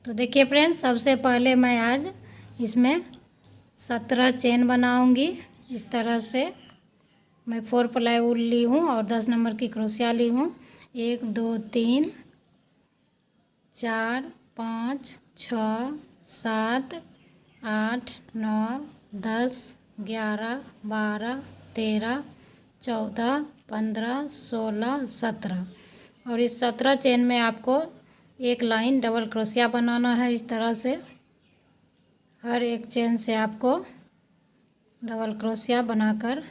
तो देखिए फ्रेंड्स, सबसे पहले मैं आज इसमें 17 चेन बनाऊंगी। इस तरह से मैं 4 प्लाई वूल ली हूँ और 10 नंबर की क्रोशिया ली हूँ। 1 2 3 4 5 6 7 8 9 10 11 12 13 14 15 16 17 और इस 17 चेन में आपको एक लाइन डबल क्रोशिया बनाना है। इस तरह से हर एक चेन से आपको डबल क्रोशिया बनाकर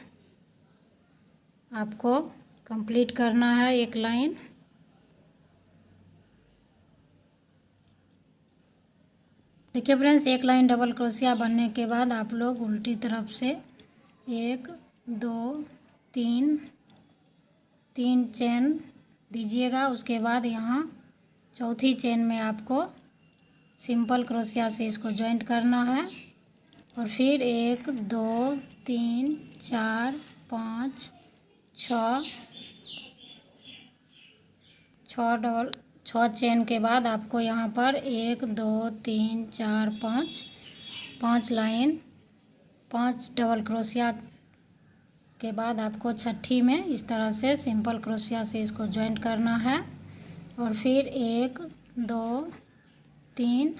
आपको कंप्लीट करना है एक लाइन। देखिए फ्रेंड्स, एक लाइन डबल क्रोशिया बनने के बाद आप लोग उल्टी तरफ से 1 2 3 चेन दीजिएगा। उसके बाद यहाँ चौथी चेन में आपको सिंपल क्रोशिया से इसको जॉइंट करना है और फिर 1 2 3 4 5 छः चेन के बाद आपको यहाँ पर 1 2 3 4 5 लाइन 5 डबल क्रोशिया के बाद आपको छठी में इस तरह से सिंपल क्रोशिया से इसको जॉइंट करना है और फिर 1 2 3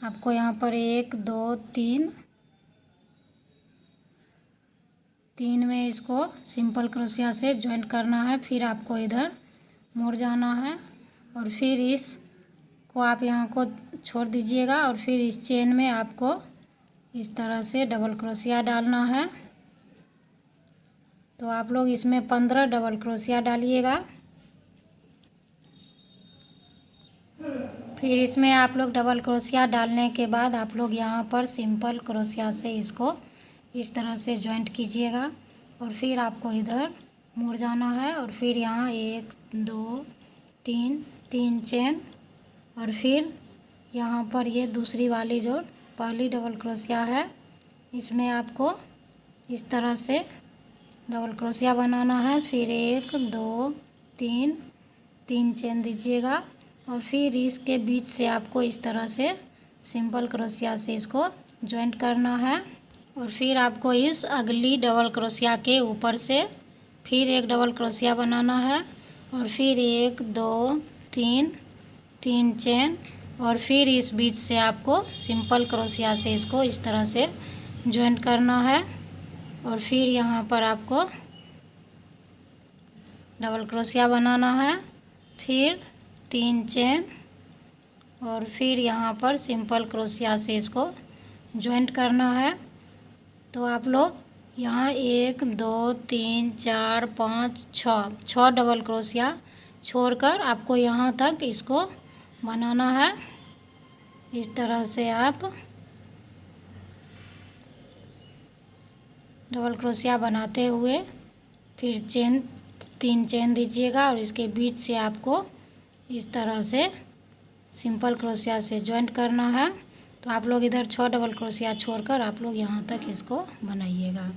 आपको यहाँ पर 1 2 3 में इसको सिंपल क्रोशिया से जॉइंट करना है। फिर आपको इधर मुड़ जाना है और फिर इसको आप यहाँ को छोड़ दीजिएगा और फिर इस चेन में आपको इस तरह से डबल क्रोशिया डालना है। तो आप लोग इसमें 15 डबल क्रोशिया डालिएगा। फिर इसमें आप लोग डबल क्रोशिया डालने के बाद आप लोग यहाँ पर सिंपल क्रोशिया से इसको इस तरह से जॉइंट कीजिएगा और फिर आपको इधर मुड़ जाना है और फिर यहाँ 1 2 3 चेन और फिर यहाँ पर ये दूसरी वाली जो पहली डबल क्रोशिया है इसमें आपको इस तरह से डबल क्रोशिया बनाना है। फिर 1 2 3 चेन दीजिएगा और फिर इसके बीच से आपको इस तरह से सिंपल क्रोशिया से इसको जॉइंट करना है और फिर आपको इस अगली डबल क्रोशिया के ऊपर से फिर एक डबल क्रोशिया बनाना है और फिर 1 2 3 चेन और फिर इस बीच से आपको सिंपल क्रोशिया से इसको इस तरह से जॉइंट करना है और फिर यहाँ पर आपको डबल क्रोशिया बनाना है। फिर 3 चेन और फिर यहाँ पर सिंपल क्रोशिया से इसको जॉइंट करना है। तो आप लोग यहाँ 1 2 3 4 5 6 डबल क्रोशिया छोड़कर आपको यहाँ तक इसको बनाना है। इस तरह से आप डबल क्रोशिया बनाते हुए फिर 3 चेन दीजिएगा और इसके बीच से आपको इस तरह से सिंपल क्रोशिया से जॉइंट करना है। तो आप लोग इधर 6 डबल क्रोशिया छोड़कर आप लोग यहाँ तक इसको बनाइएगा।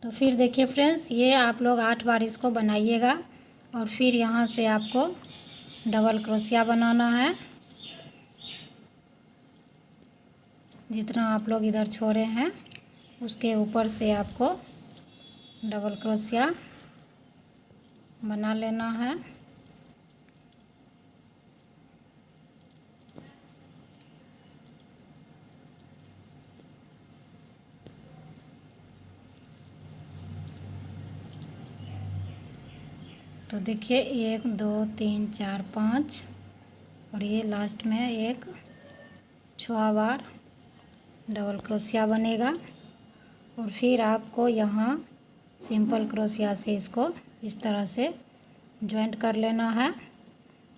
तो फिर देखिए फ्रेंड्स, ये आप लोग 8 बार इसको बनाइएगा और फिर यहाँ से आपको डबल क्रोशिया बनाना है। जितना आप लोग इधर छोड़े हैं उसके ऊपर से आपको डबल क्रोशिया बना लेना है। तो देखिए 1 2 3 4 5 और ये लास्ट में एक 6 बार डबल क्रोशिया बनेगा और फिर आपको यहाँ सिंपल क्रोशिया से इसको इस तरह से जॉइंट कर लेना है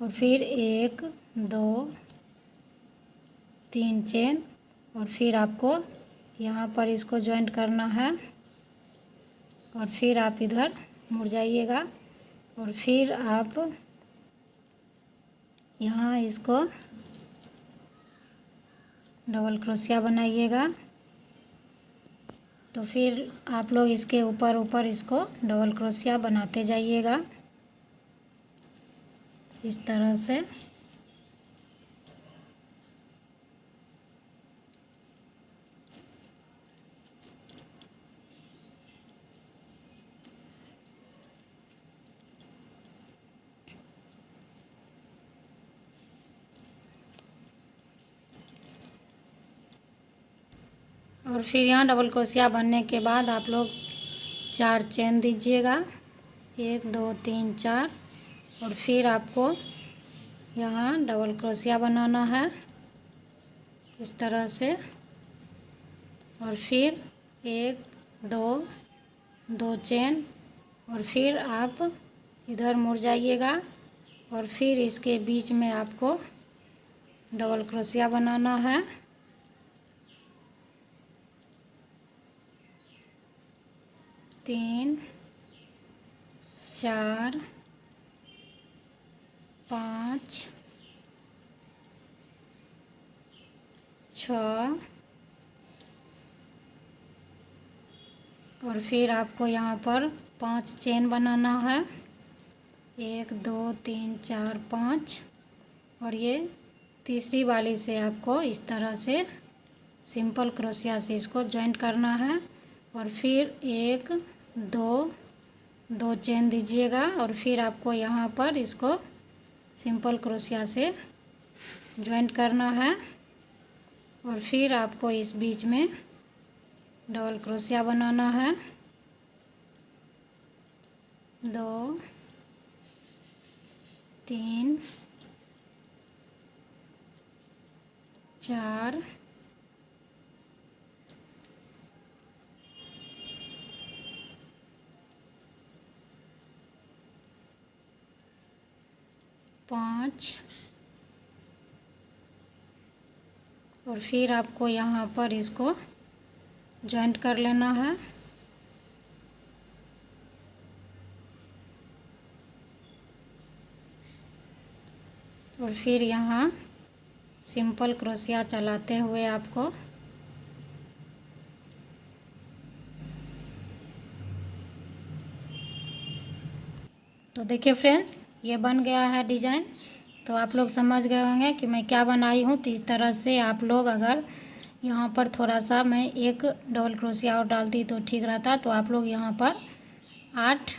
और फिर 1 2 3 चेन और फिर आपको यहाँ पर इसको जॉइंट करना है और फिर आप इधर मुड़ जाइएगा और फिर आप यहाँ इसको डबल क्रोशिया बनाइएगा। तो फिर आप लोग इसके ऊपर इसको डबल क्रोशिया बनाते जाइएगा। इस तरह से। और फिर यहाँ डबल क्रोशिया बनने के बाद आप लोग 4 चेन दीजिएगा, 1 2 3 4। और फिर आपको यहाँ डबल क्रोशिया बनाना है इस तरह से। और फिर 1 2 चेन, और फिर आप इधर मुड़ जाइएगा और फिर इसके बीच में आपको डबल क्रोशिया बनाना है। 3 4 5 6। और फिर आपको यहाँ पर 5 चेन बनाना है, 1 2 3 4 5। और ये तीसरी वाली से आपको इस तरह से सिंपल क्रोशिया से इसको जॉइंट करना है। और फिर 1 2 चेन दीजिएगा और फिर आपको यहाँ पर इसको सिंपल क्रोशिया से जॉइंट करना है। और फिर आपको इस बीच में डबल क्रोशिया बनाना है, 2 3 4 5। और फिर आपको यहाँ पर इसको जॉइंट कर लेना है। और फिर यहाँ सिंपल क्रोशिया चलाते हुए आपको तो देखिए फ्रेंड्स, ये बन गया है डिज़ाइन। तो आप लोग समझ गए होंगे कि मैं क्या बनाई हूँ। तो इस तरह से आप लोग अगर यहाँ पर थोड़ा सा मैं एक डबल क्रोशिया और डालती तो ठीक रहता। तो आप लोग यहाँ पर 8,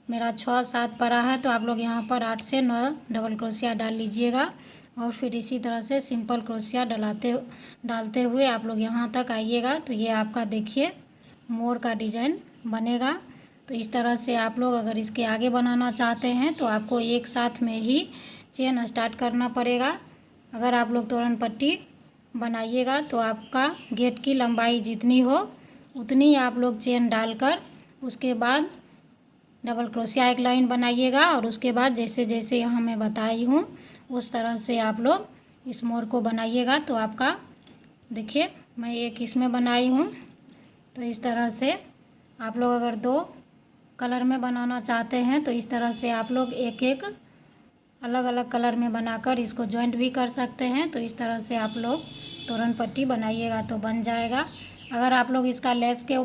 मेरा 6 7 पड़ा है, तो आप लोग यहाँ पर 8 से 9 डबल क्रोशिया डाल लीजिएगा। और फिर इसी तरह से सिंपल क्रोशिया डालते हुए आप लोग यहाँ तक आइएगा। तो ये आपका देखिए मोर का डिज़ाइन बनेगा। तो इस तरह से आप लोग अगर इसके आगे बनाना चाहते हैं तो आपको एक साथ में ही चेन स्टार्ट करना पड़ेगा। अगर आप लोग तोरण पट्टी बनाइएगा तो आपका गेट की लंबाई जितनी हो उतनी आप लोग चेन डालकर उसके बाद डबल क्रोशिया एक लाइन बनाइएगा। और उसके बाद जैसे जैसे यहाँ मैं बताई हूँ उस तरह से आप लोग इस मोर को बनाइएगा। तो आपका देखिए मैं एक इसमें बनाई हूँ। तो इस तरह से आप लोग अगर 2 कलर में बनाना चाहते हैं तो इस तरह से आप लोग एक एक अलग अलग कलर में बनाकर इसको जॉइंट भी कर सकते हैं। तो इस तरह से आप लोग तोरण पट्टी बनाइएगा तो बन जाएगा। अगर आप लोग इसका लेस के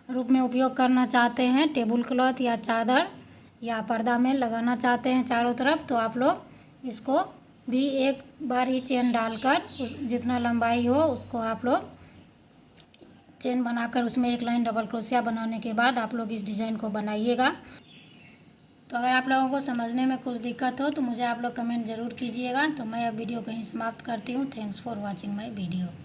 रूप में उपयोग करना चाहते हैं, टेबल क्लॉथ या चादर या पर्दा में लगाना चाहते हैं चारों तरफ, तो आप लोग इसको भी एक बार ही चेन डालकर उस जितना लंबाई हो उसको आप लोग चेन बनाकर उसमें एक लाइन डबल क्रोशिया बनाने के बाद आप लोग इस डिज़ाइन को बनाइएगा। तो अगर आप लोगों को समझने में कुछ दिक्कत हो तो मुझे आप लोग कमेंट ज़रूर कीजिएगा। तो मैं अब वीडियो कहीं समाप्त करती हूँ। Thanks for watching my video.